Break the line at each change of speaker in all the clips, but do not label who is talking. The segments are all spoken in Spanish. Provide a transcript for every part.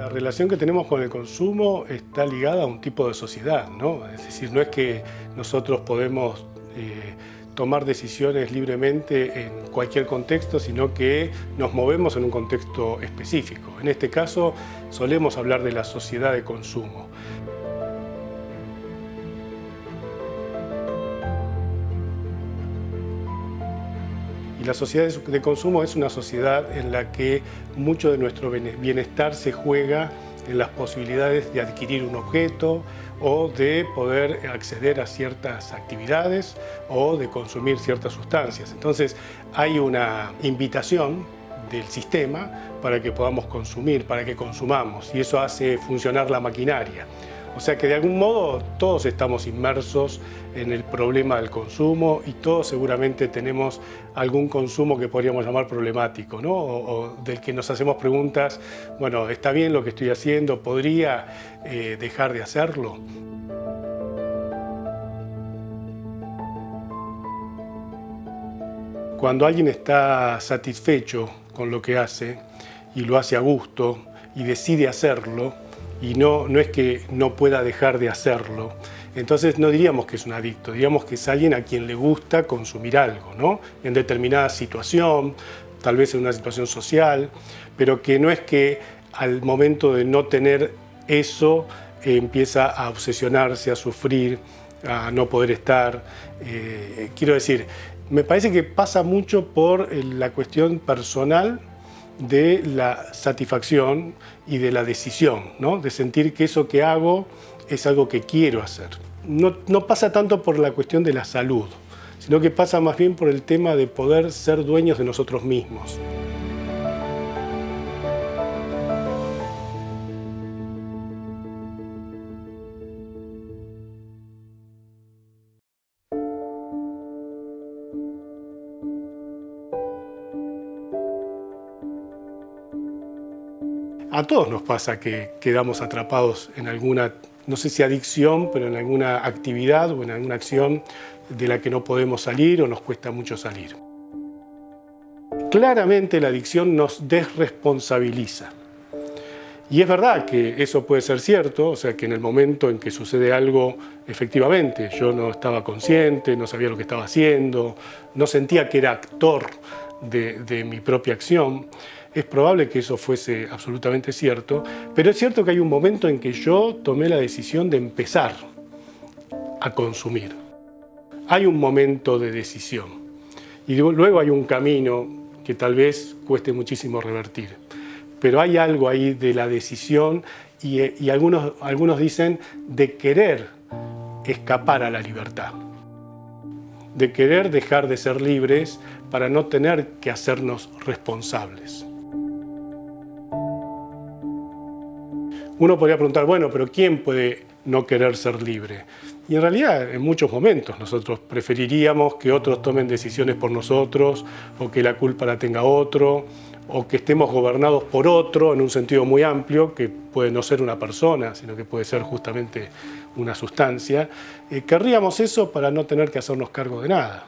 La relación que tenemos con el consumo está ligada a un tipo de sociedad, ¿no? Es decir, no es que nosotros podemos tomar decisiones libremente en cualquier contexto, sino que nos movemos en un contexto específico. En este caso, solemos hablar de la sociedad de consumo. Y la sociedad de consumo es una sociedad en la que mucho de nuestro bienestar se juega en las posibilidades de adquirir un objeto o de poder acceder a ciertas actividades o de consumir ciertas sustancias. Entonces hay una invitación del sistema para que podamos consumir, para que consumamos, y eso hace funcionar la maquinaria. O sea que de algún modo todos estamos inmersos en el problema del consumo y todos seguramente tenemos algún consumo que podríamos llamar problemático, ¿no? O del que nos hacemos preguntas, bueno, ¿está bien lo que estoy haciendo? ¿Podría dejar de hacerlo? Cuando alguien está satisfecho con lo que hace y lo hace a gusto y decide hacerlo, y no es que no pueda dejar de hacerlo, entonces no diríamos que es un adicto, diríamos que es alguien a quien le gusta consumir algo, ¿no? En determinada situación, tal vez en una situación social, pero que no es que al momento de no tener eso empieza a obsesionarse, a sufrir, a no poder estar. Quiero decir, me parece que pasa mucho por la cuestión personal de la satisfacción y de la decisión, ¿no? De sentir que eso que hago es algo que quiero hacer. No pasa tanto por la cuestión de la salud, sino que pasa más bien por el tema de poder ser dueños de nosotros mismos. A todos nos pasa que quedamos atrapados en alguna, no sé si adicción, pero en alguna actividad o en alguna acción de la que no podemos salir o nos cuesta mucho salir. Claramente la adicción nos desresponsabiliza. Y es verdad que eso puede ser cierto, o sea que en el momento en que sucede algo, efectivamente, yo no estaba consciente, no sabía lo que estaba haciendo, no sentía que era actor de mi propia acción. Es probable que eso fuese absolutamente cierto, pero es cierto que hay un momento en que yo tomé la decisión de empezar a consumir. Hay un momento de decisión y luego hay un camino que tal vez cueste muchísimo revertir. Pero hay algo ahí de la decisión y algunos dicen de querer escapar a la libertad, de querer dejar de ser libres para no tener que hacernos responsables. Uno podría preguntar, bueno, pero ¿quién puede no querer ser libre? Y en realidad, en muchos momentos nosotros preferiríamos que otros tomen decisiones por nosotros, o que la culpa la tenga otro, o que estemos gobernados por otro en un sentido muy amplio, que puede no ser una persona, sino que puede ser justamente una sustancia. Querríamos eso para no tener que hacernos cargo de nada.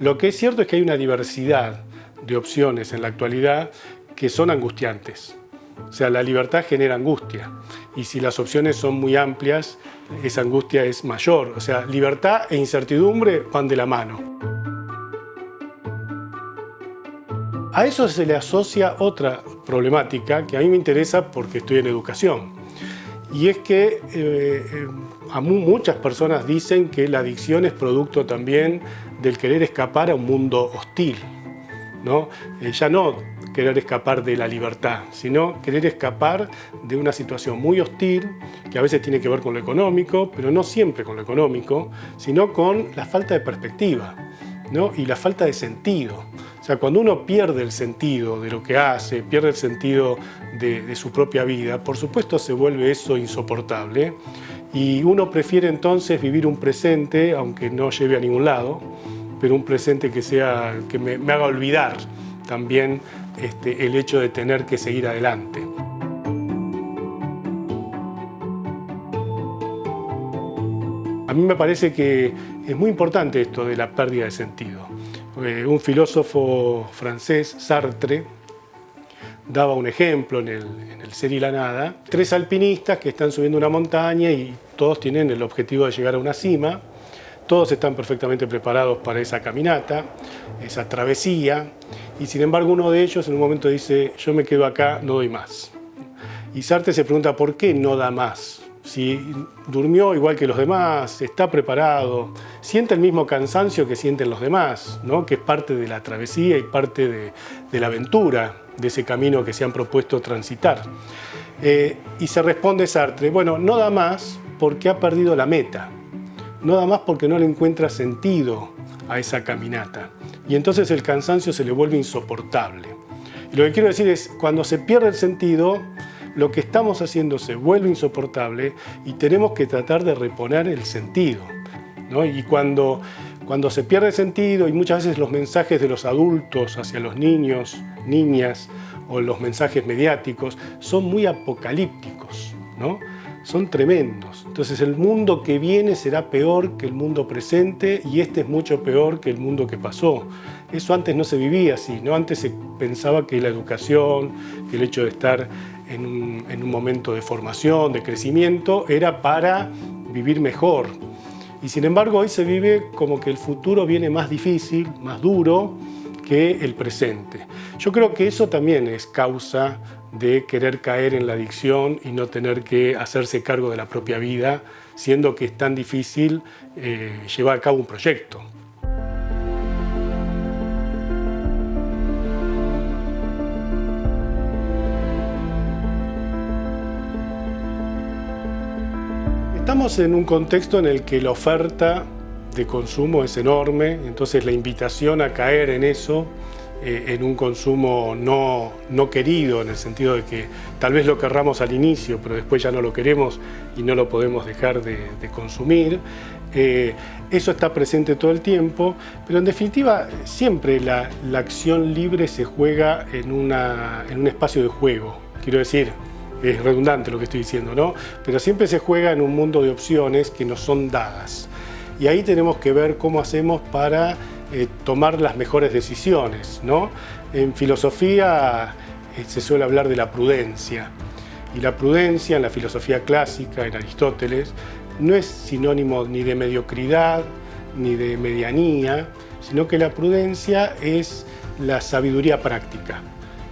Lo que es cierto es que hay una diversidad de opciones en la actualidad que son angustiantes. O sea, la libertad genera angustia y si las opciones son muy amplias, esa angustia es mayor. O sea, libertad e incertidumbre van de la mano. A eso se le asocia otra problemática que a mí me interesa porque estoy en educación. Y es que muchas personas dicen que la adicción es producto también del querer escapar a un mundo hostil, ¿no? Ya no querer escapar de la libertad, sino querer escapar de una situación muy hostil que a veces tiene que ver con lo económico, pero no siempre con lo económico, sino con la falta de perspectiva, ¿no? Y la falta de sentido. O sea, cuando uno pierde el sentido de lo que hace, pierde el sentido de su propia vida, por supuesto se vuelve eso insoportable y uno prefiere entonces vivir un presente, aunque no lleve a ningún lado, pero un presente que me haga olvidar también el hecho de tener que seguir adelante. A mí me parece que es muy importante esto de la pérdida de sentido. Un filósofo francés, Sartre, daba un ejemplo en el Ser y la Nada. 3 alpinistas que están subiendo una montaña y todos tienen el objetivo de llegar a una cima. Todos están perfectamente preparados para esa caminata, esa travesía, y sin embargo uno de ellos en un momento dice: yo me quedo acá, no doy más. Y Sartre se pregunta por qué no da más. Si durmió igual que los demás, está preparado, siente el mismo cansancio que sienten los demás, ¿no? Que es parte de la travesía y parte de la aventura, de ese camino que se han propuesto transitar. Y se responde Sartre: bueno, no da más porque ha perdido la meta, no da más porque no le encuentra sentido a esa caminata. Y entonces el cansancio se le vuelve insoportable. Y lo que quiero decir es, cuando se pierde el sentido, lo que estamos haciendo se vuelve insoportable y tenemos que tratar de reponer el sentido, ¿no? Y cuando se pierde el sentido, y muchas veces los mensajes de los adultos hacia los niños, niñas, o los mensajes mediáticos son muy apocalípticos, ¿no? Son tremendos. Entonces el mundo que viene será peor que el mundo presente y este es mucho peor que el mundo que pasó. Eso antes no se vivía así, ¿no? Antes se pensaba que la educación, que el hecho de estar en un momento de formación, de crecimiento, era para vivir mejor. Y sin embargo hoy se vive como que el futuro viene más difícil, más duro que el presente. Yo creo que eso también es causa de querer caer en la adicción y no tener que hacerse cargo de la propia vida, siendo que es tan difícil llevar a cabo un proyecto. Estamos en un contexto en el que la oferta de consumo es enorme, entonces la invitación a caer en eso, en un consumo no querido, en el sentido de que tal vez lo querramos al inicio, pero después ya no lo queremos y no lo podemos dejar de consumir. Eso está presente todo el tiempo, pero en definitiva siempre la acción libre se juega en un espacio de juego. Quiero decir, es redundante lo que estoy diciendo, ¿no? Pero siempre se juega en un mundo de opciones que nos son dadas. Y ahí tenemos que ver cómo hacemos para tomar las mejores decisiones, ¿no? En filosofía se suele hablar de la prudencia. Y la prudencia en la filosofía clásica, en Aristóteles, no es sinónimo ni de mediocridad ni de medianía, sino que la prudencia es la sabiduría práctica.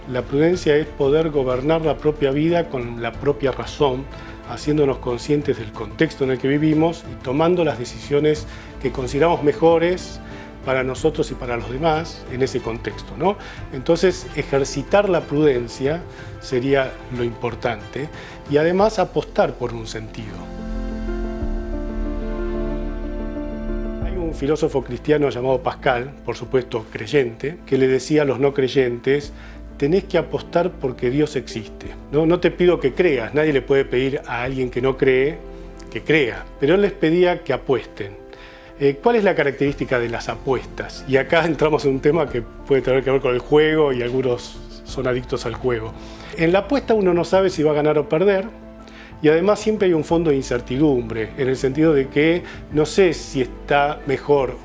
La prudencia es poder gobernar la propia vida con la propia razón, haciéndonos conscientes del contexto en el que vivimos y tomando las decisiones que consideramos mejores para nosotros y para los demás en ese contexto, ¿no? Entonces, ejercitar la prudencia sería lo importante y además apostar por un sentido. Hay un filósofo cristiano llamado Pascal, por supuesto creyente, que le decía a los no creyentes: tenés que apostar porque Dios existe. No te pido que creas, nadie le puede pedir a alguien que no cree que crea, pero él les pedía que apuesten. ¿Cuál es la característica de las apuestas? Y acá entramos en un tema que puede tener que ver con el juego y algunos son adictos al juego. En la apuesta uno no sabe si va a ganar o perder y además siempre hay un fondo de incertidumbre, en el sentido de que no sé si está mejor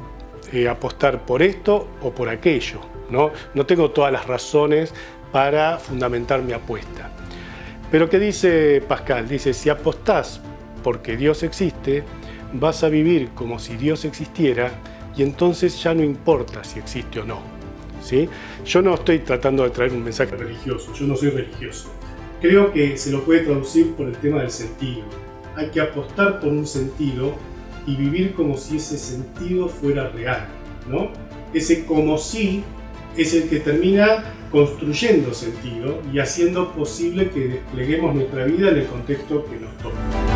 apostar por esto o por aquello. No tengo todas las razones para fundamentar mi apuesta. Pero ¿qué dice Pascal? Dice: si apostás porque Dios existe, vas a vivir como si Dios existiera y entonces ya no importa si existe o no, ¿sí? Yo no estoy tratando de traer un mensaje religioso, yo no soy religioso. Creo que se lo puede traducir por el tema del sentido. Hay que apostar por un sentido y vivir como si ese sentido fuera real, ¿no? Ese como si es el que termina construyendo sentido y haciendo posible que despleguemos nuestra vida en el contexto que nos toca.